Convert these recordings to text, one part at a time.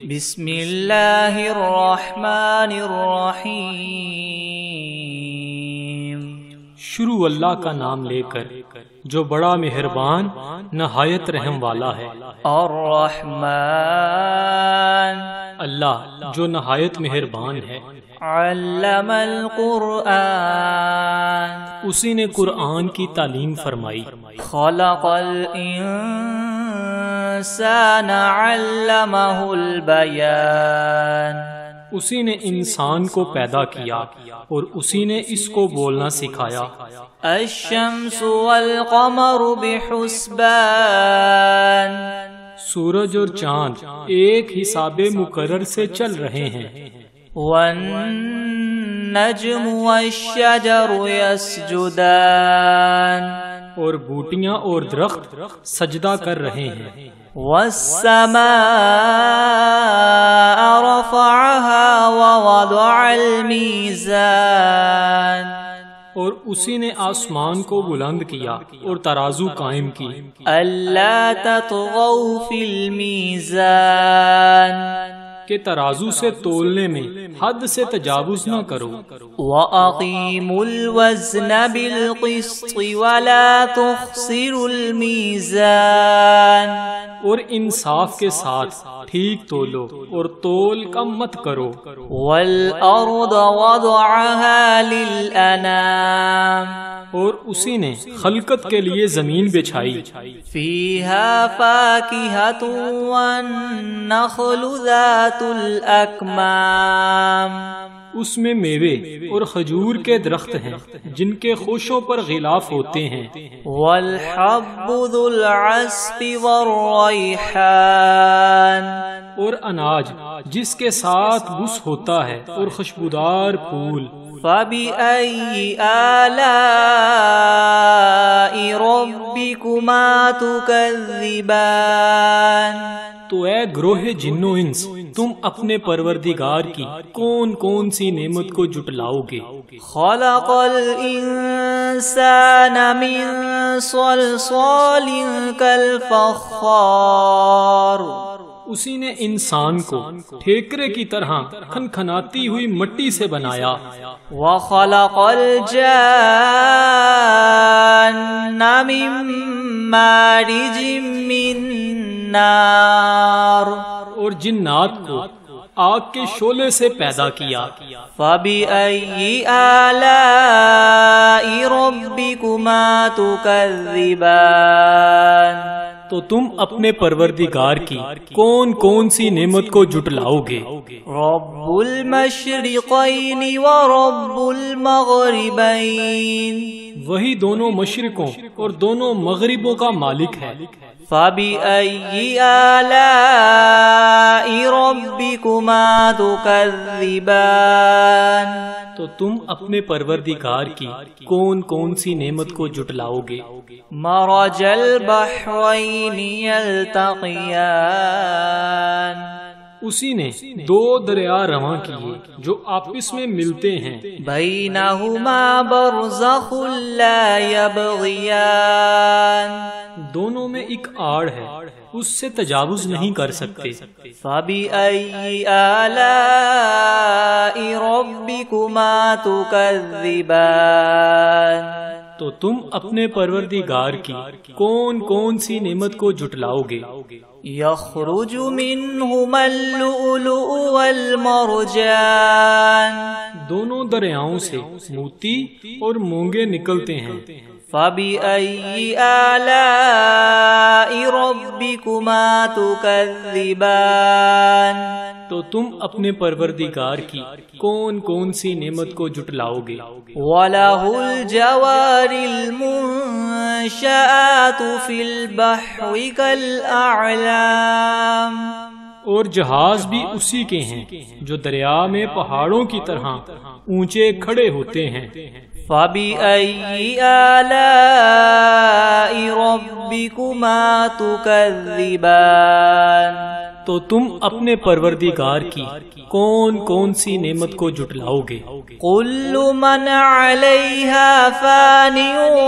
بسم اللہ الرحمن الرحیم۔ شروع اللہ کا نام لے کر جو بڑا مہربان نہایت رحم والا ہے۔ الرحمن، اللہ جو نہایت مہربان ہے۔ علم القرآن، اسی نے قرآن کی تعلیم فرمائی۔ خلق الانسان علمہ البیان، اسی نے انسان کو پیدا کیا اور اسی نے اس کو بولنا سکھایا۔ الشمس والقمر بحسبان، سورج اور چاند ایک حساب مقرر سے چل رہے ہیں۔ والنجم والشجر يسجدان، اور بوٹیاں اور درخت سجدہ کر رہے ہیں۔ والسماء رفعها ووضع الميزان، اور اسی نے آسمان کو بلند کیا اور ترازو قائم کی۔ ألا تطغوا في الميزان، کہ ترازو سے تولنے میں حد سے تجاوز نہ کرو۔ وَأَقِيمُوا الْوَزْنَ بِالْقِسْطِ وَلَا تُخْسِرُوا الْمِيزَانَ، اور انصاف کے ساتھ ٹھیک تولو اور تول کم مت کرو۔ وَالْأَرْضَ وَضَعَهَا لِلْأَنَامِ، اور اسی نے خلقت کے لیے زمین بچھائی۔ فِيهَا فَاكِهَةٌ وَالنَّخْلُ ذَاتُ الْأَكْمَامِ، اس میں میوے اور کھجور کے درخت ہیں جن کے خوشوں پر غلاف ہوتے ہیں۔ وَالْحَبُّ ذُو الْعَصْفِ وَالرَّيْحَانِ، اور اناج جس کے ساتھ بس ہوتا ہے اور خوشبودار پھول۔ فَبِأَيِّ آلَاءِ رَبِّكُمَا تُكَذِّبَانِ، تو اے گروہ جن و انس، تم اپنے پروردگار کی کون کون سی نعمت کو جٹلاؤ گے؟ خَلَقَ الْإِنسَانَ مِنْ صَلْصَالٍ كَالْفَخَّارِ، اسی نے انسان کو ٹھیکرے کی طرح کھنکھناتی ہوئی مٹی سے بنایا۔ وَخَلَقَ الْجَانَّ مِن مَّارِجٍ مِّن نَّارٍ، اور جنات کو آگ کے شعلے سے پیدا کیا۔ فَبِأَيِّ آلَاءِ رَبِّكُمَا تُكَذِّبَانِ، تو تم اپنے پروردگار کی کون کون سی نعمت کو جٹلاؤ گے؟ رَبُّ الْمَشْرِقَيْنِ وَرَبُّ الْمَغْرِبَيْنِ، وہی دونوں مشرقوں اور دونوں مغربوں کا مالک ہے۔ فَبِأَيِّ آلَاءِ رَبِّكُمَا تُكَذِّبَانِ، تو تم اپنے پروردگار کی کون کون سی نعمت کو جٹلاؤ گے؟ مَرَجَ الْبَحْرَيْنِ يَلْتَقِيَانِ، اسی نے دو دریا رواں کیے جو آپس میں ملتے ہیں۔ بَيْنَهُمَا بَرْزَخٌ لَا يَبْغِيَانِ، دونوں میں ایک آڑ ہے، اس سے تجاوز نہیں کر سکتے۔ فَبِأَيِّ آلَاءِ رَبِّكُمَا تُكَذِّبَانِ، تو تم اپنے پروردگار کی کون کون سی نعمت کو جٹلاؤ گے؟ يَخْرُجُ مِنْهُمَا اللُّؤْلُؤُ وَالْمَرْجَانُ، دونوں دریاؤں سے موتی اور مونگے نکلتے ہیں۔ فَبِأَيِّ آلَاءِ رَبِّكُمَا تُكَذِّبَانِ، تو تم اپنے پروردگار کی کون کون سی نعمت کو جٹلاؤ گے؟ وَلَهُ الْجَوَارِ الْمُنشَآتُ فِي الْبَحْرِ كَالْأَعْلَامِ، اور جہاز بھی اسی کے ہیں جو دریا میں پہاڑوں کی طرح اونچے کھڑے ہوتے ہیں۔ فَبِأَيِّ آلَاءِ رَبِّكُمَا تُكَذِّبَانِ، تو تم اپنے پروردگار کی کون کون سی نعمت کو جٹلاؤ گے؟ كُلُّ مَنْ عَلَيْهَا فَانٍ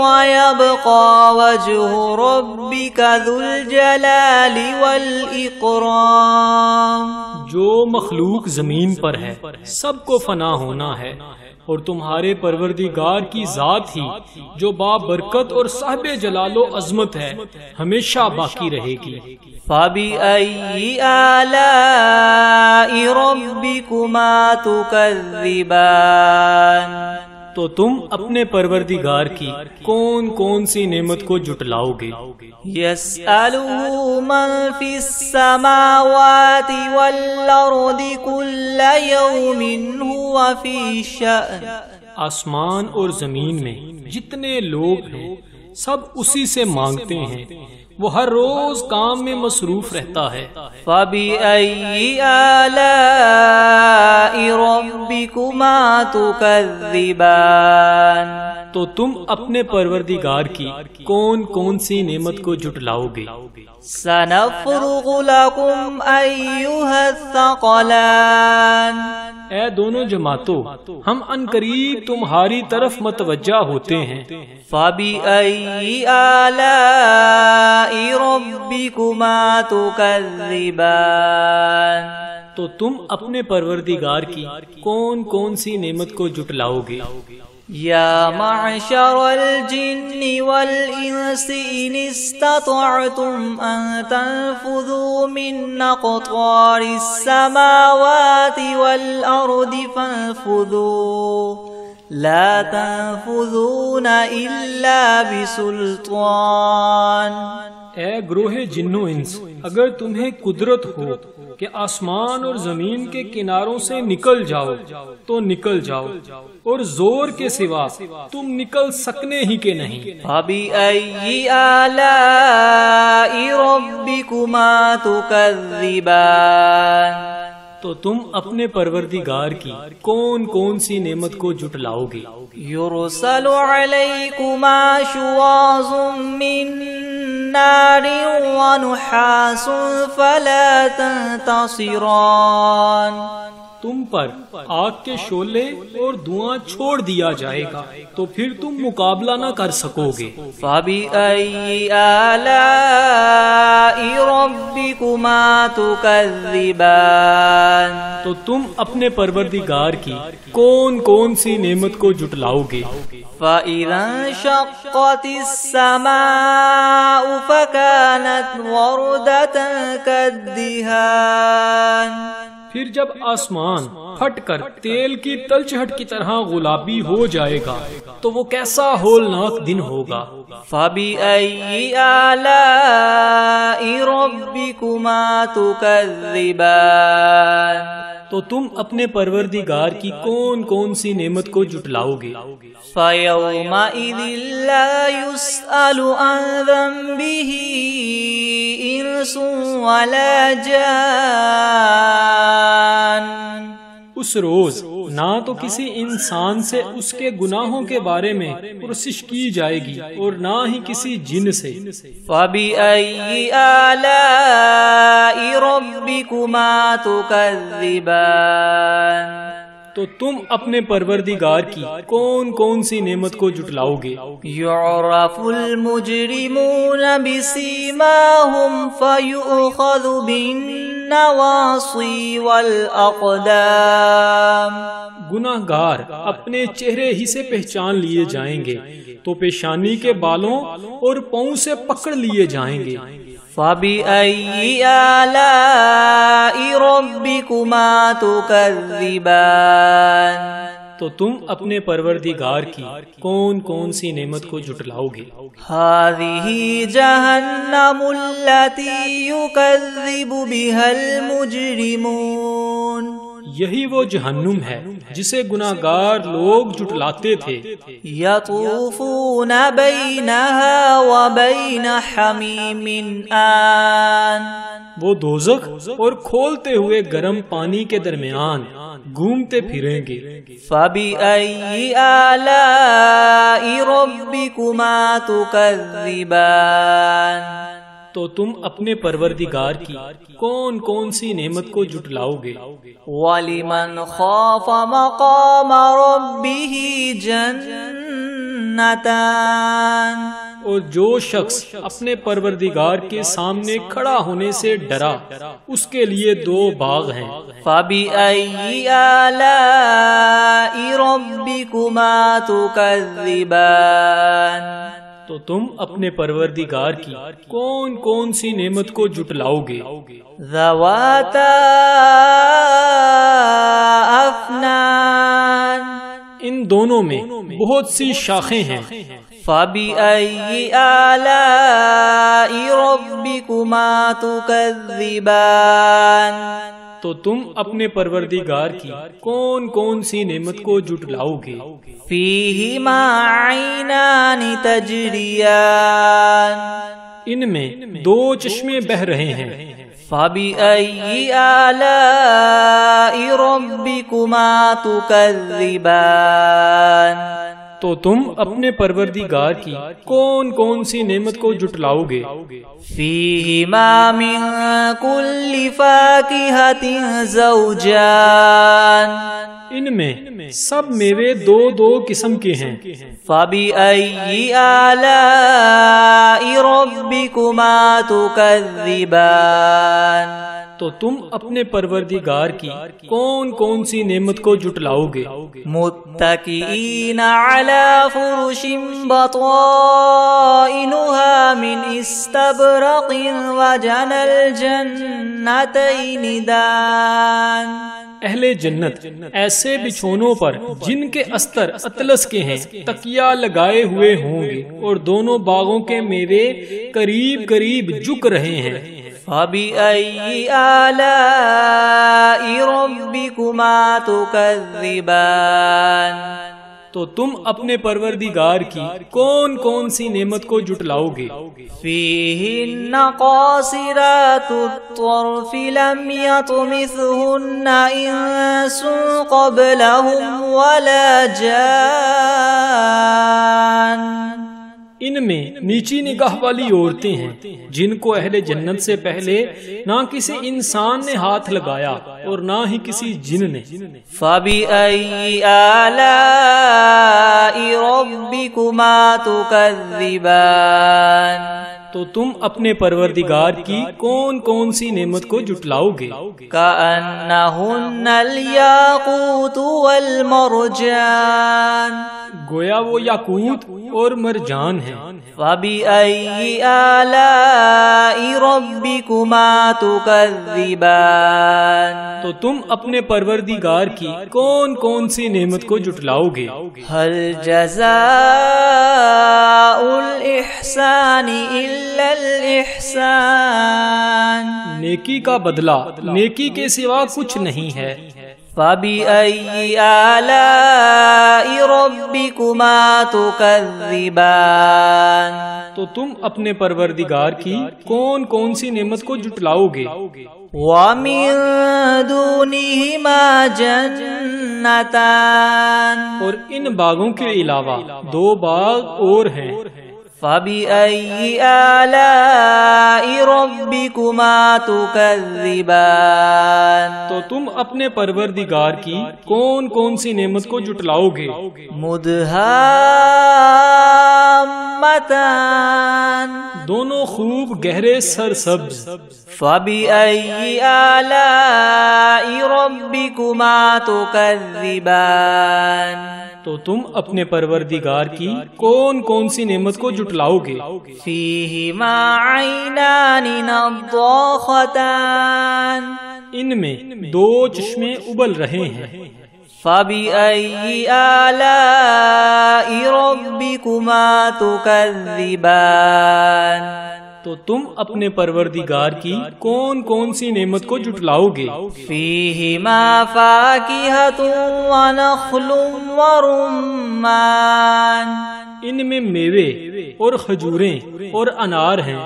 وَيَبْقَى وَجْهُ رَبِّكَ ذُو الْجَلَالِ وَالْإِكْرَامِ، جو مخلوق زمین پر ہے سب کو فنا ہونا ہے، اور تمہارے پروردگار کی ذات ہی جو بابرکت اور صاحب جلال و عظمت ہے ہمیشہ باقی رہے گی۔ فَبِأَيِّ آلَاءِ رَبِّكُمَا تُكَذِّبَانِ، تو تم اپنے پروردگار کی کون کون سی نعمت کو جھٹلاؤ گے؟ يَسْأَلُهُ مَن فِي السَّمَاوَاتِ وَالْأَرْضِ كُلَّ يَوْمٍ هُوَ فِي شَأْنٍ، آسمان اور زمین میں جتنے لوگ ہیں سب اسی سے مانگتے ہیں، وہ ہر روز کام میں مصروف رہتا ہے۔ فَبِأَيِّ آلَاءِ رَبِّكُمَا تُكَذِّبَانِ، تو تم اپنے پروردگار کی کون کون سی نعمت کو جھٹلاؤ گے؟ سَنَفْرُغُ لَكُمْ أَيُّهَا الثَّقَلَانِ، اے دونوں جماعتوں، ہم عنقریب تمہاری طرف متوجہ ہوتے ہیں۔ فَبِأَيِّ آلَاءِ رَبِّكُمَا تُكَذِّبَانِ، تو تم اپنے پروردگار کی کون کون سی نعمت کو جھٹلاؤ گے؟ یا معشر الجن والانس ان استطعتم ان تنفذوا من اقطار السماوات والارض فانفذوا لا تنفذون الا بسلطان۔ اے گروہ جنو انس، اگر تمہیں قدرت ہو کہ آسمان اور زمین کے کناروں سے نکل جاؤ تو نکل جاؤ، اور زور کے سوا تم نکل سکنے ہی کے نہیں۔ فَبِأَيِّ آلَاءِ رَبِّكُمَا تُكَذِّبَانِ، تو تم اپنے پروردگار کی کون کون سی نعمت کو جھٹلاؤ گے؟ يُرْسَلُ عَلَيْكُمَا شُوَاظٌ مِّن نَّارٍ وَنُحَاسٌ فَلَا تَنتَصِرَانِ، تم پر آگ کے شعلے اور دھواں چھوڑ دیا جائے گا تو پھر تم مقابلہ نہ کر سکو گے۔ فَبِأَيِّ آلَاءِ رَبِّكُمَا تُكَذِّبَانِ، تو تم اپنے پروردگار کی کون کون سی نعمت کو جھٹلاؤ گے؟ فَإِذَا انشَقَّتِ السَّمَاءُ فَكَانَتْ وَرْدَةً كَالدِّهَانِ، پھر جب آسمان پھٹ کر تیل کی تلچھٹ کی طرح گلابی ہو جائے گا تو وہ کیسا ہولناک دن ہوگا۔ فَبِأَيِّ آلَاءِ رَبِّكُمَا تُكَذِّبَانِ، تو تم اپنے پروردگار کی کون کون سی نعمت کو جھٹلاؤ گے؟ فَيَوْمَئِذٍ لَا يُسْأَلُ عَنْ ذَنبِهِ إِنسٌ وَلَا جَانٌ، اس روز نہ تو کسی انسان سے اس کے گناہوں کے بارے میں پرسش کی جائے گی اور نہ ہی کسی جن سے۔ فَبِأَيِّ آلَاءِ رَبِّكُمَا تُكَذِّبَانِ، تو تم اپنے پروردگار کی کون کون سی نعمت کو جھٹلاؤ گے؟ يُعْرَفُ الْمُجْرِمُونَ بِسِيمَاهُمْ فَيُؤْخَذُ بِالنَّوَاصِي وَالْأَقْدَامِ، گناہگار اپنے چہرے ہی سے پہچان لیے جائیں گے تو پیشانی کے بالوں اور پاؤں سے پکڑ لیے جائیں گے۔ فَبِأَيِّ آلَاءِ رَبِّكُمَا تُكَذِّبَانِ، تو تم اپنے پروردگار کی کون کون سی نعمت کو جھٹلاؤ گے؟ هَذِهِ جَهَنَّمُ الَّتِي يُكَذِّبُ بِهَا الْمُجْرِمُونَ، یہی وہ جہنم ہے جسے گناہگار لوگ جھٹلاتے تھے۔ یطوفون بینہا وبین حمیم آن، وہ دوزخ اور کھولتے ہوئے گرم پانی کے درمیان گھومتے پھریں گے۔ فَبِأَيِّ آلَاءِ رَبِّكُمَا تُكَذِّبَانِ، تو تم اپنے پروردگار کی کون کون سی نعمت کو جھٹلاؤ گے؟ وَلِمَنْ خَافَ مَقَامَ رَبِّهِ جَنَّتَانِ، اور جو شخص اپنے پروردگار کے سامنے کھڑا ہونے سے ڈرا اس کے لیے دو باغ ہیں۔ فَبِأَيِّ آلَاءِ رَبِّكُمَا تُكَذِّبَانِ تو تم اپنے پروردگار کی کون کون سی نعمت کو جھٹلاؤ گے؟ ذَوَاتَا أَفْنَانٍ ان دونوں میں بہت سی شاخیں ہیں۔ فَبِأَيِّ آلَاءِ رَبِّكُمَا تُكَذِّبَانِ تو تم اپنے پروردگار کی کون کون سی نعمت کو جھٹلاؤ گے؟ فِيهِمَا عَيْنَانِ تَجْرِيَانِ ان میں دو چشمے بہہ رہے ہیں۔ فَبِأَيِّ آلَاءِ رَبِّكُمَا تُكَذِّبَانِ تو تم اپنے پروردگار کی کون کون سی نعمت کو جھٹلاؤ گے؟ فِيهِمَا مِن كُلِّ فَاكِهَةٍ زَوْجَانِ ان میں سب میوے دو دو قسم کے ہیں۔ فَبِأَيِّ آلَاءِ رَبِّكُمَا تُكَذِّبَانِ تو تم اپنے پروردگار کی کون کون سی نعمت کو جھٹلاؤ گے؟ متکئین علی فرش بطائنها من استبرق وجنى الجنتین دان اہل جنت ایسے بچھونوں پر جن کے استر اطلس کے ہیں تکیہ لگائے ہوئے ہوں گے اور دونوں باغوں کے میوے قریب قریب جھک رہے ہیں۔ فَبِأَيِّ آلَاءِ رَبِّكُمَا تُكَذِّبَانِ تو تم اپنے پروردگار کی کون کون سی نعمت کو جھٹلاؤ گے؟ فِيهِنَّ قَاصِرَاتُ الطَّرْفِ لَمْ يَطْمِثْهُنَّ إِنسٌ قَبْلَهُمْ وَلَا جَانٌّ ان میں نیچی نگاہ والی عورتیں ہیں جن کو اہل جنت سے پہلے نہ کسی انسان نے ہاتھ لگایا اور نہ ہی کسی جن نے۔ فَبِأَيِّ آلَاءِ رَبِّكُمَا تُكَذِّبَانِ تو تم اپنے پروردگار کی کون کون سی نعمت کو جھٹلاؤ گے؟ كَأَنَّهُنَّ الْيَاقُوتُ وَالْمَرْجَانُ گویا وہ یاقوت اور مرجان ہیں۔ فَبِأَيِّ آلَاءِ رَبِّكُمَا تُكَذِّبَانِ تو تم اپنے پروردگار کی کون کون سی نعمت کو جھٹلاؤ گے؟ هَلْ جَزَاءُ الْإِحْسَانِ إِلَّا الْإِحْسَانُ نیکی کا بدلہ نیکی کے سوا کچھ نہیں ہے۔ فَبِأَيِّ آلَاءِ رَبِّكُمَا تُكَذِّبَانِ تو تم اپنے پروردگار کی کون کون سی نعمت کو جھٹلاؤ گے؟ وَمِن دُونِهِمَا جَنَّتَانِ اور ان باغوں کے علاوہ دو باغ اور ہیں۔ فَبِأَيِّ آلَاءِ رَبِّكُمَا تُكَذِّبَانِ تو تم اپنے پروردگار کی کون کون سی نعمت کو جھٹلاؤ گے؟ مُدْهَامَّتَانِ دونوں خوب گہرے سرسبز۔ فَبِأَيِّ آلَاءِ رَبِّكُمَا تُكَذِّبَانِ تو تم اپنے پروردگار کی کون کون سی نعمت کو جھٹلاؤ گے؟ فِيهِمَا عَيْنَانِ نَضَّاخَتَانِ ان میں دو چشمے ابل رہے ہیں۔ فَبِأَيِّ آلَاءِ رَبِّكُمَا تُكَذِّبَانِ تو تم اپنے پروردگار کی کون کون سی نعمت کو جھٹلاؤ گے؟ فِيهِمَا فَاكِهَةٌ وَنَخْلٌ وَرُمَّانٌ ان میں میوے اور کھجوریں اور انار ہیں۔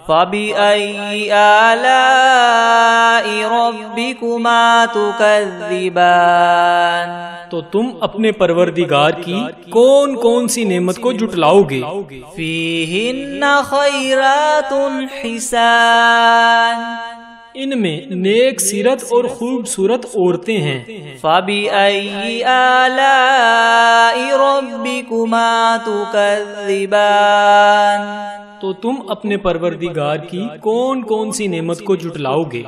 فَبِأَيِّ آلَاءِ رَبِّكُمَا تُكَذِّبَانِ تو تم اپنے پروردگار کی کون کون سی نعمت کو جھٹلاؤ گے؟ فِيهِنَّ خَيْرَاتٌ حِسَانٌ ان میں نیک سیرت اور خوبصورت عورتیں ہیں۔ فَبِأَيِّ آلَاءِ رَبِّكُمَا تُكَذِّبَانِ تو تم اپنے پروردگار کی کون کون سی نعمت کو جھٹلاؤ گے؟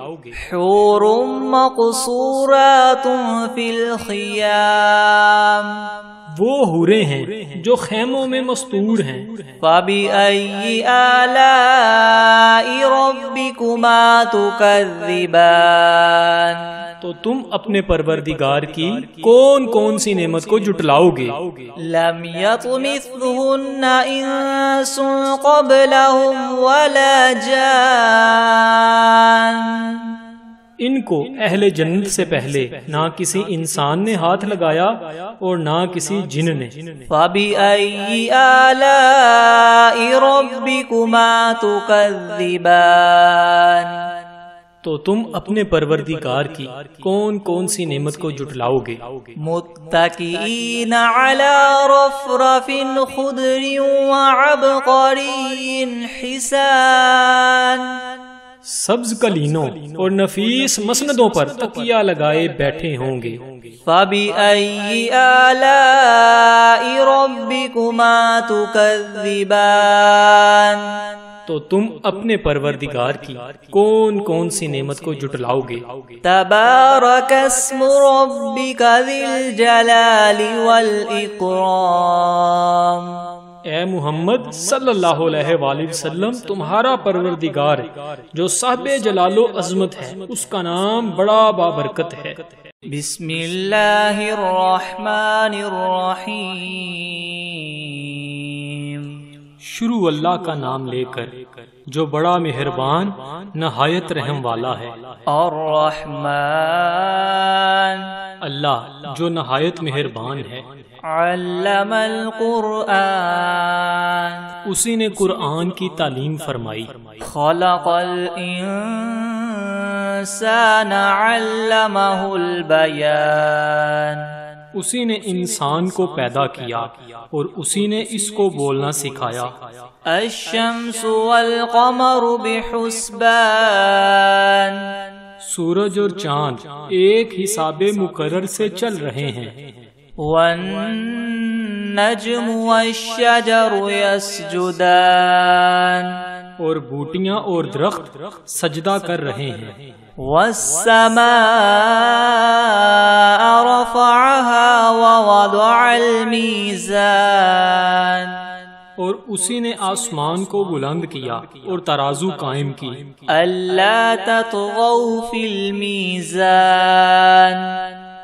حور مقصورات فی الخیام وہ حوریں ہیں جو خیموں میں مستور ہیں۔ فَبِأَيِّ آلَاءِ رَبِّكُمَا تُكَذِّبَانِ تو تم اپنے پروردگار کی کون کون سی نعمت کو جھٹلاؤ گے؟ لم يطمثهن انس قبلهم ولا جان ان کو اہل جنت سے پہلے نہ کسی انسان نے ہاتھ لگایا اور نہ کسی جن نے۔ فَبِأَيِّ آلَاءِ رَبِّكُمَا تُكَذِّبَانِ تو تم اپنے پروردگار کی کون کون سی نعمت کو جھٹلاؤ گے؟ متکئین علی رفرف خضر وعبقری حسان سبز قلینوں اور نفیس مسندوں پر تکیہ لگائے بیٹھے ہوں گے۔ فَبِأَيِّ آلَاءِ رَبِّكُمَا تُكَذِّبَانِ تو تم اپنے پروردگار کی کون کون سی نعمت کو جھٹلاؤ گے؟ تبارک اسم ربک ذی الجلال والاکرام اے محمد صلی اللہ علیہ وآلہ وسلم تمہارا پروردگار جو صاحب جلال و عظمت ہے اس کا نام بڑا بابرکت ہے۔ بسم اللہ الرحمن الرحیم شروع اللہ کا نام لے کر جو بڑا مہربان نہایت رحم والا ہے۔ الرحمن اللہ جو نہایت مہربان ہے۔ علم القرآن اسی نے قرآن کی تعلیم فرمائی۔ خلق الانسان علمہ البیان اسی نے انسان کو پیدا کیا اور اسی نے اس کو بولنا سکھایا۔ الشمس والقمر بحسبان سورج اور چاند ایک حساب مقرر سے چل رہے ہیں۔ والنجم والشجر يسجدان اور بوٹیاں اور درخت سجدہ کر رہے ہیں۔ والسماء رفعها ووضع الميزان اور اسی نے آسمان کو بلند کیا اور ترازو قائم کی۔ الا تطغوا في الميزان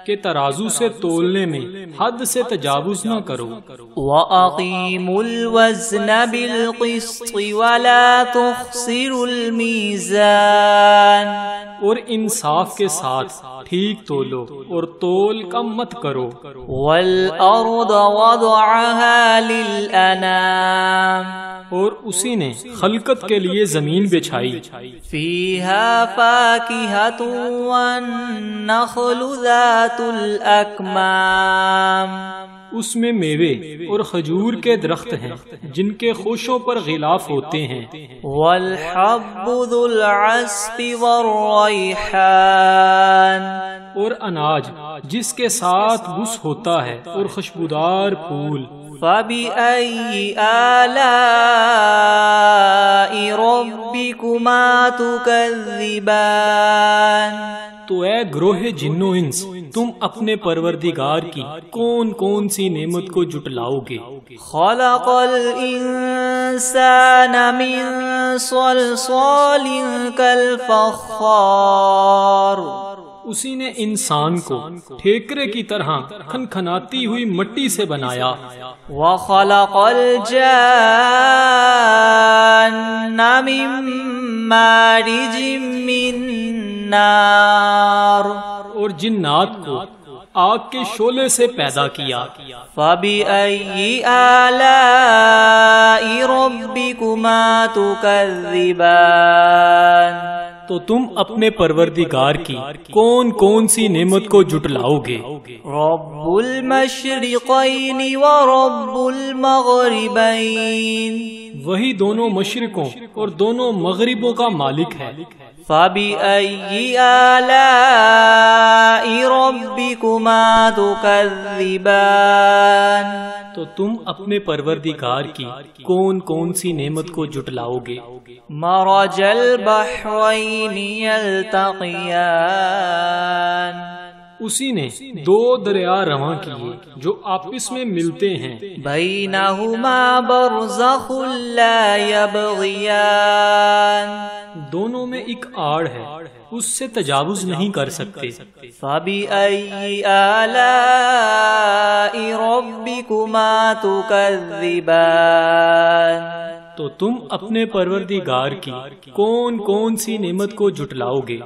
کہ ترازو سے تولنے میں حد سے تجاوز نہ کرو۔ وَأَقِيمُوا الْوَزْنَ بِالْقِسْطِ وَلَا تُخْسِرُوا الْمِيزَانَ اور انصاف کے ساتھ ٹھیک تولو اور تول کم مت کرو۔ وَالْأَرْضَ وَضَعَهَا لِلْأَنَامِ اور اسی نے خلقت کے لیے زمین بچھائی۔ فِيهَا فَاكِهَةٌ وَالنَّخْلُ ذَاتُ الْأَكْمَامِ اس میں میوے اور کھجور کے درخت ہیں جن کے خوشوں پر غلاف ہوتے ہیں۔ وَالْحَبُّ ذُو الْعَصْفِ وَالرَّيْحَانِ اور اناج جس کے ساتھ بس ہوتا ہے اور خوشبودار پھول۔ فَبِأَيِّ آلَاءِ رَبِّكُمَا تُكَذِّبَانِ تو اے گروہ جن و انس تم اپنے پروردگار کی کون کون سی نعمت کو جھٹلاؤ گے؟ خلق الانسان من صلصال کالفخار اسی نے انسان کو ٹھیکرے کی طرح کھنکھناتی ہوئی مٹی سے بنایا۔ وَخَلَقَ الْجَانَّ مِن مَّارِجٍ مِّن نَّارٍ اور جنات کو آگ کے شعلے سے پیدا کیا۔ فَبِأَيِّ آلَاءِ رَبِّكُمَا تُكَذِّبَانِ تو تم اپنے پروردگار کی کون کون سی نعمت کو جھٹلاؤ گے؟ رب المشرقین ورب المغربین وہی دونوں مشرقوں اور دونوں مغربوں کا مالک ہے۔ فبأي آلاء ربكما تكذبان تو تم اپنے پروردگار کی کون کون سی نعمت کو جٹلاؤ گے؟ مرج البحرین یلتقیان اسی نے دو دریا رواں کیے جو آپس میں ملتے ہیں، بینہما برزخ لا یبغیان دونوں میں ایک آڑ ہے، اس سے تجاوز نہیں کر سکتے۔ فبأي آلاء ربكما تكذبان تو تم اپنے پروردگار کی کون کون سی نعمت کو جٹلاؤ گے؟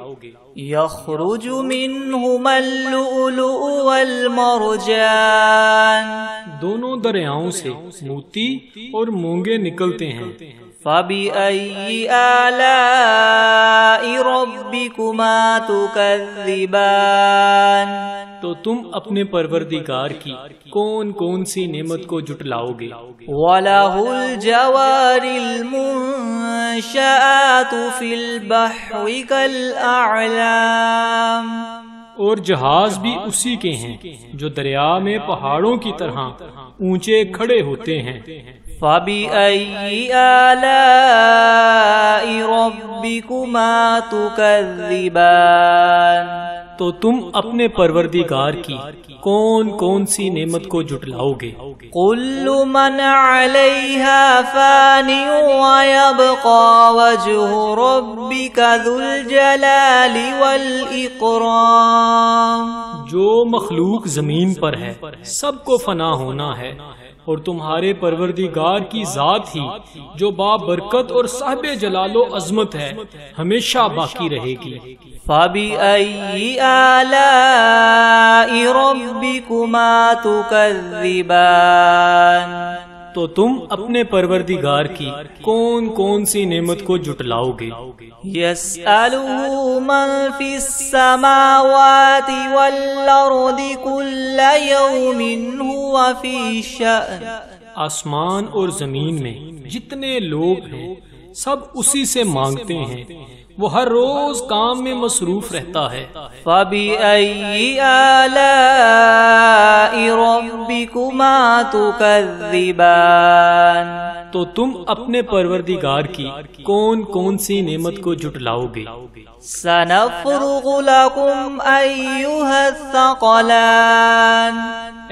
يخرج منهما اللؤلؤ والمرجان دونوں دریاؤں سے موتی اور مونگے نکلتے ہیں۔ فبأي آلاء ربكما تكذبان تو تم اپنے پروردگار کی کون کون سی نعمت کو جٹلاؤ گے؟ وَلَهُ الْجَوَارِ الْمُنشَآتُ فِي الْبَحْرِ كَالْأَعْلَامِ اور جہاز بھی اسی کے ہیں جو دریا میں پہاڑوں کی طرح اونچے کھڑے ہوتے ہیں۔ فَبِأَيِّ آلَاءِ رَبِّكُمَا تُكَذِّبَانِ تو تم اپنے پروردگار کی کون کون سی نعمت کو جٹلاؤ گے؟ كُلُّ مَنْ عَلَيْهَا فَانٍ وَيَبْقَى وَجْهُ رَبِّكَ ذُو الْجَلَالِ وَالْإِكْرَامِ جو مخلوق زمین پر ہے سب کو فنا ہونا ہے، اور تمہارے پروردگار کی ذات ہی جو بابرکت اور صاحب جلال و عظمت ہے ہمیشہ باقی رہے گی۔ فَبِأَيِّ آلَاءِ رَبِّكُمَا تُكَذِّبَانِ تو تم اپنے پروردگار کی کون کون سی نعمت کو جٹلاؤ گے؟ يَسْأَلُهُ مَن فِي السَّمَاوَاتِ وَالْأَرْضِ كُلَّ يَوْمٍ هُوَ فِي شَأْنٍ آسمان اور زمین میں جتنے لوگ ہیں سب اسی سے مانگتے ہیں، وہ ہر روز کام میں مصروف رہتا ہے۔ فَبِأَيِّ آلَاءِ رَبِّكُمَا تُكَذِّبَانِ تو تم اپنے پروردگار کی کون کون سی نعمت کو جٹلاؤ گے؟ سَنَفْرُغُ لَكُمْ أَيُّهَا الثَّقَلَانِ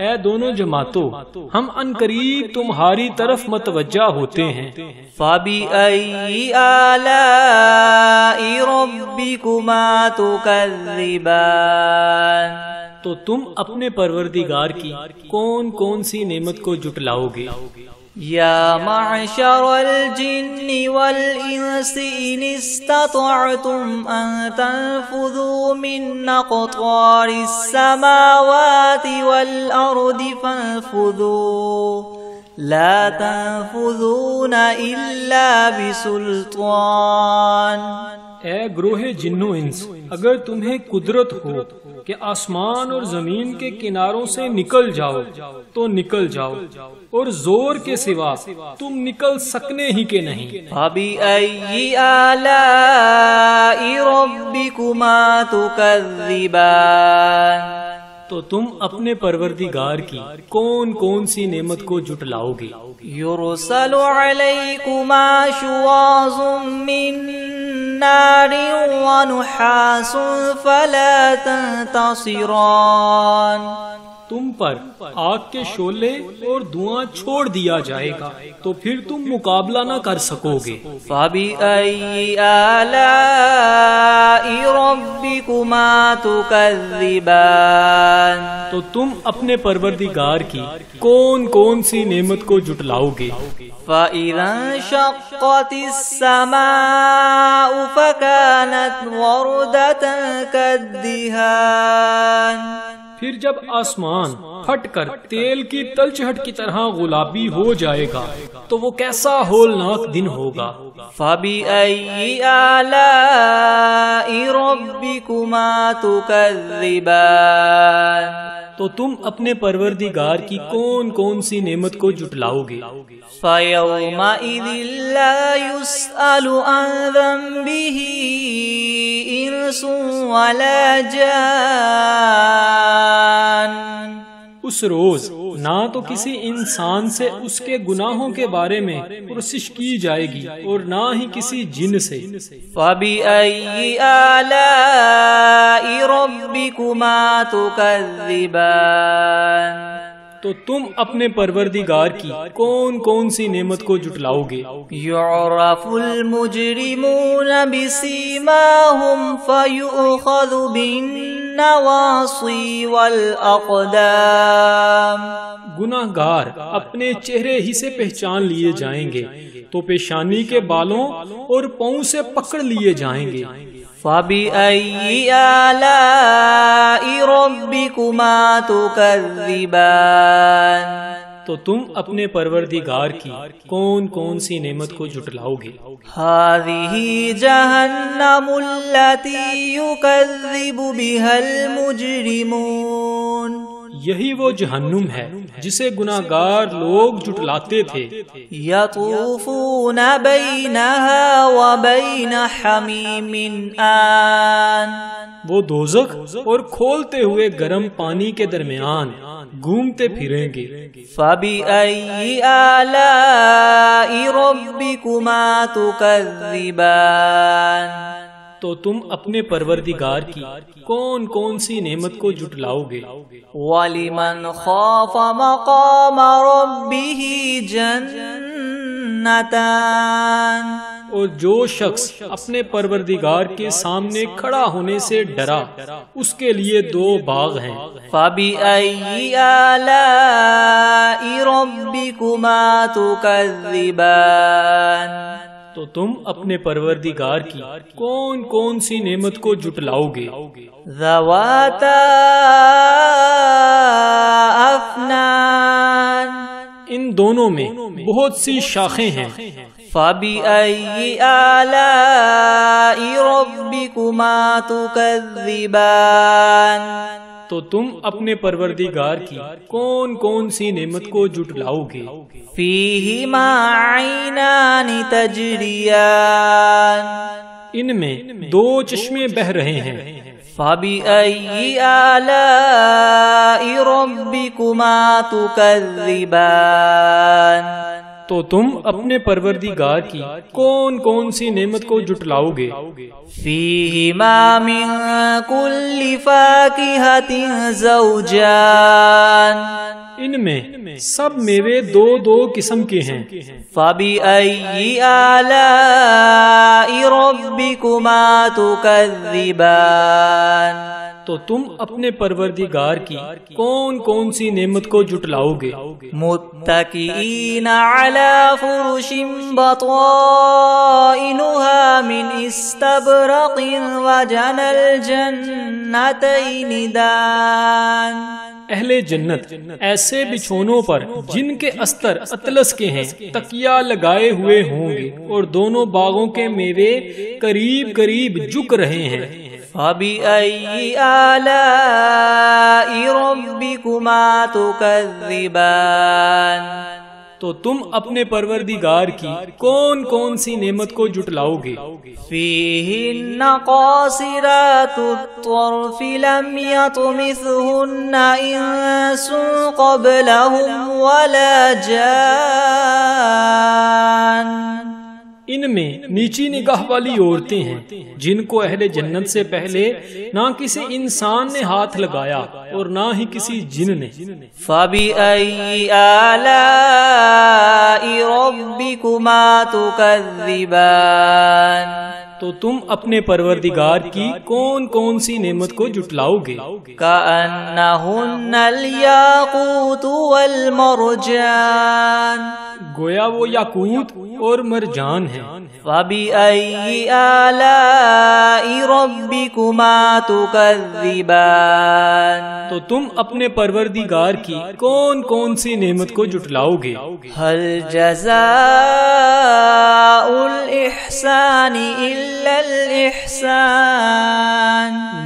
اے دونوں جماعتوں، ہم عنقریب تمہاری طرف متوجہ ہوتے ہیں۔ فَبِأَيِّ آلَاءِ رَبِّكُمَا تُكَذِّبَانِ تو تم اپنے پروردگار کی کون کون سی نعمت کو جٹلاؤ گے؟ یا معشر الجن والانس ان استطعتم ان تنفذوا من اقطار السماوات والارض فانفذوا لا تنفذون الا بسلطان۔ اے گروہ جن و انس، اگر تمہیں قدرت ہو کہ آسمان اور زمین کے کناروں سے نکل جاؤ تو نکل جاؤ، اور زور کے سوا تم نکل سکنے ہی کے نہیں۔ فَبِأَيِّ آلَاءِ رَبِّكُمَا تُكَذِّبَانِ تو تم اپنے پروردگار کی کون کون سی نعمت کو جٹلاؤ گے؟ يُرْسَلُ عَلَيْكُمَا شُوَاظٌ مِّن نَّارٍ وَنُحَاسٌ فَلَا تَنتَصِرَانِ تم پر آگ کے شعلے اور دھواں چھوڑ دیا جائے گا تو پھر تم مقابلہ نہ کر سکو گے۔ فَبِأَيِّ آلَاءِ رَبِّكُمَا تُكَذِّبَانِ تو تم اپنے پروردگار کی کون کون سی نعمت کو جٹلاؤ گے؟ فَإِذَا انشَقَّتِ السَّمَاءُ فَكَانَتْ وَرْدَةً كَالدِّهَانِ پھر جب آسمان پھٹ کر تیل کی تلچھٹ کی طرح گلابی ہو جائے گا تو وہ کیسا ہولناک دن ہوگا۔ فَبِأَيِّ آلَاءِ رَبِّكُمَا تُكَذِّبَانِ تو تم اپنے پروردگار کی کون کون سی نعمت کو جھٹلاؤ گے؟ فَيَوْمَئِذٍ لَا يُسْأَلُ عَنْ ذَنبِهِ إِنسٌ وَلَا جَانٌ اس روز نہ تو کسی انسان سے اس کے گناہوں کے بارے میں پرسش کی جائے گی اور نہ ہی کسی جن سے۔ فَبِأَيِّ آلَاءِ رَبِّكُمَا تُكَذِّبَانِ تو تم اپنے پروردگار کی کون کون سی نعمت کو جھٹلاؤ گے؟ يُعْرَفُ الْمُجْرِمُونَ بِسِيمَاهُمْ فَيُؤْخَذُ بِالنَّوَاصِي وَالْأَقْدَامِ گناہگار اپنے چہرے ہی سے پہچان لیے جائیں گے تو پیشانی کے بالوں اور پاؤں سے پکڑ لیے جائیں گے۔ فَبِأَيِّ آلَاءِ رَبِّكُمَا تُكَذِّبَانِ تو تم اپنے پروردگار کی کون کون سی نعمت کو جھٹلاؤ گے؟ هَذِهِ جَهَنَّمُ الَّتِي يُكَذِّبُ بِهَا الْمُجْرِمُونَ یہی وہ جہنم ہے جسے گناہگار لوگ جھٹلاتے تھے۔ يَطُوفُونَ بَيْنَهَا وَبَيْنَ حَمِيمٍ آن وہ دوزخ اور کھولتے ہوئے گرم پانی کے درمیان گھومتے پھریں گے۔ فَبِأَيِّ آلَاءِ رَبِّكُمَا تُكَذِّبَانِ تو تم اپنے پروردگار کی کون کون سی نعمت کو جھٹلاؤ گے؟ وَلِمَنْ خَافَ مَقَامَ رَبِّهِ جَنَّتَانِ اور جو شخص اپنے پروردگار کے سامنے کھڑا ہونے سے ڈرا اس کے لیے دو باغ ہیں۔ فَبِأَيِّ آلَاءِ رَبِّكُمَا تُكَذِّبَانِ تو تم اپنے پروردگار کی کون کون سی نعمت کو جھٹلاؤ گے؟ ذَوَاتَا أَفْنَانٍ ان دونوں میں بہت سی شاخیں ہیں۔ فَبِأَيِّ آلَاءِ رَبِّكُمَا تُكَذِّبَانِ تو تم اپنے پروردگار کی کون کون سی نعمت کو جھٹلاؤ گے؟ فِيهِمَا عَيْنَانِ تَجْرِيَانِ ان میں دو چشمے بہہ رہے ہیں۔ فَبِأَيِّ آلَاءِ رَبِّكُمَا تُكَذِّبَانِ تو تم اپنے پروردگار کی کون کون سی نعمت کو جھٹلاؤ گے؟ فِيهِمَا مِن كُلِّ فَاكِهَةٍ زَوْجَانِ ان میں سب میوے دو دو قسم کے ہیں۔ فَبِأَيِّ آلَاءِ رَبِّكُمَا تُكَذِّبَانِ تو تم اپنے پروردگار کی کون کون سی نعمت کو جھٹلاؤ گے؟ متکئین علی فرش بطائنها من استبرق وجنى الجنتین دان اہل جنت ایسے بچھونوں پر جن کے استر اطلس کے ہیں تکیہ لگائے ہوئے ہوں گے اور دونوں باغوں کے میوے قریب قریب جھک رہے ہیں۔ فَبِأَيِّ آلَاءِ رَبِّكُمَا تُكَذِّبَانِ تو تم اپنے پروردگار کی کون کون سی نعمت کو جھٹلاؤ گے؟ فِيهِنَّ قَاصِرَاتُ الطَّرْفِ لَمْ يَطْمِثْهُنَّ إِنسٌ قَبْلَهُمْ وَلَا جَانٌ ان میں نیچی نگاہ والی عورتیں ہیں جن کو اہل جنت سے پہلے نہ کسی انسان نے ہاتھ لگایا اور نہ ہی کسی جن نے۔ فَبِأَيِّ آلَاءِ رَبِّكُمَا تُكَذِّبَانِ تو تم اپنے پروردگار کی کون کون سی نعمت کو جھٹلاؤ گے؟ كَأَنَّهُنَّ الْيَاقُوتُ وَالْمَرْجَانُ گویا وہ یاقوت اور مرجان ہیں۔ فَبِأَيِّ آلَاءِ رَبِّكُمَا تُكَذِّبَانِ تو تم اپنے پروردگار کی کون کون سی نعمت کو جھٹلاؤ گے؟ هَلْ جَزَاءُ الْإِحْسَانِ إِلَّا الْإِحْسَانُ،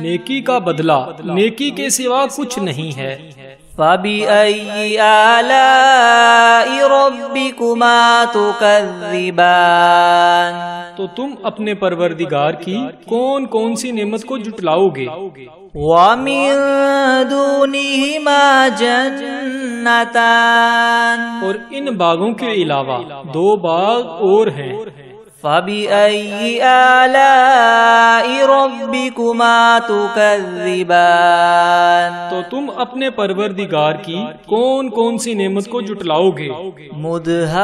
نیکی کا بدلہ نیکی کے سوا کچھ نہیں ہے۔ فَبِأَيِّ آلَاءِ رَبِّكُمَا تُكَذِّبَانِ تو تم اپنے پروردگار کی کون کون سی نعمت کو جھٹلاؤ گے؟ وَمِن دُونِهِمَا جَنَّتَانِ، اور ان باغوں کے علاوہ دو باغ اور ہیں۔ فَبِأَيِّ آلَاءِ رَبِّكُمَا تُكَذِّبَانِ تو تم اپنے پروردگار کی کون کون سی نعمت کو جھٹلاؤ گے؟ مُدْهَامَّتَانِ،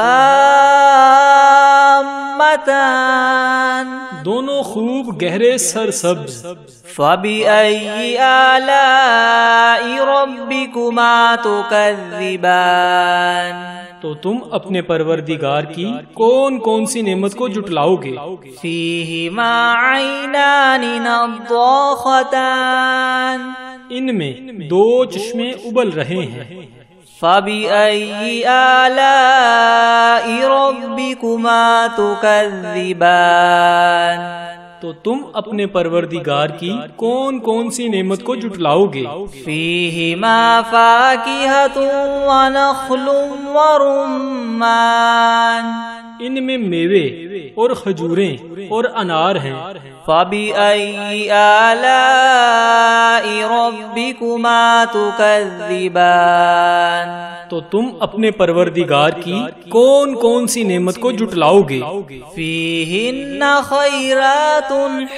دونوں خوب گہرے سرسبز۔ فَبِأَيِّ آلَاءِ رَبِّكُمَا تُكَذِّبَانِ تو تم اپنے پروردگار کی کون کون سی نعمت کو جھٹلاؤ گے؟ فِيهِمَا عَيْنَانِ نَضَّاخَتَانِ، ان میں دو چشمے ابل رہے ہیں۔ فَبِأَيِّ آلَاءِ رَبِّكُمَا تُكَذِّبَانِ تو تم اپنے پروردگار کی کون کون سی نعمت کو جھٹلاؤ گے؟ فِيهِمَا فَاكِهَةٌ وَنَخْلٌ وَرُمَّانٌ، ان میں میوے اور کھجوریں اور انار ہیں۔ فَبِأَيِّ آلَاءِ رَبِّكُمَا تُكَذِّبَانِ تو تم اپنے پروردگار کی کون کون سی نعمت کو جھٹلاؤ گے؟ فِيهِنَّ خَيْرَاتٌ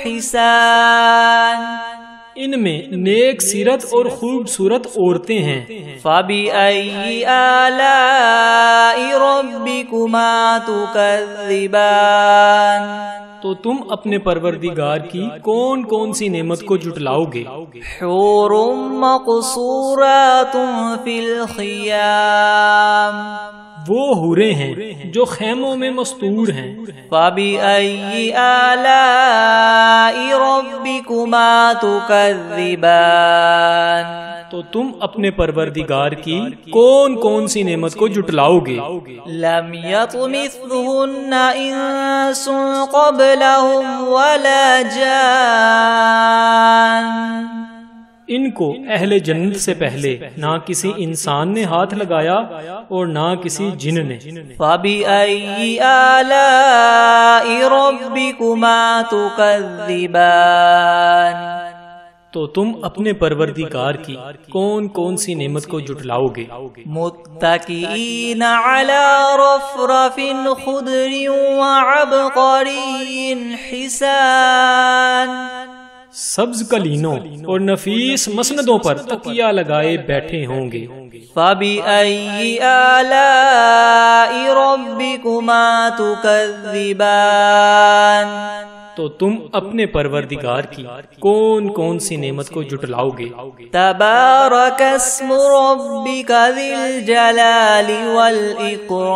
حِسَانٌ، ان میں نیک سیرت اور خوبصورت عورتیں ہیں۔ فَبِأَيِّ آلَاءِ رَبِّكُمَا تُكَذِّبَانِ تو تم اپنے پروردگار کی کون کون سی نعمت کو جھٹلاؤ گے؟ حور مقصورات فی الخیام، وہ حوریں ہیں جو خیموں میں مستور ہیں۔ فَبِأَيِّ آلَاءِ رَبِّكُمَا تُكَذِّبَانِ تو تم اپنے پروردگار کی کون کون سی نعمت کو جھٹلاؤ گے؟ لم يطمثهن انس قبلهم ولا جان، ان کو اہل جنت سے پہلے نہ کسی انسان نے ہاتھ لگایا اور نہ کسی جن نے۔ فَبِأَيِّ آلَاءِ رَبِّكُمَا تُكَذِّبَانِ تو تم اپنے پروردگار کی کون کون سی نعمت کو جھٹلاؤ گے؟ متکئین علی رفرف خضر وعبقری حسان، سبز کلینوں اور نفیس مسندوں پر تکیہ لگائے بیٹھے ہوں گے۔ فَبِأَيِّ آلَاءِ رَبِّكُمَا تُكَذِّبَانِ تو تم اپنے پروردگار کی کون کون سی نعمت کو جھٹلاؤ گے؟ تبارک اسم ربک ذی الجلال والاکرام،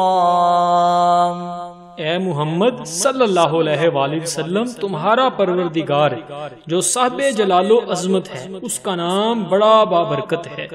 اے محمد صلی اللہ علیہ وآلہ وسلم، تمہارا پروردگار جو صاحب جلال و عظمت ہے، اس کا نام بڑا بابرکت ہے۔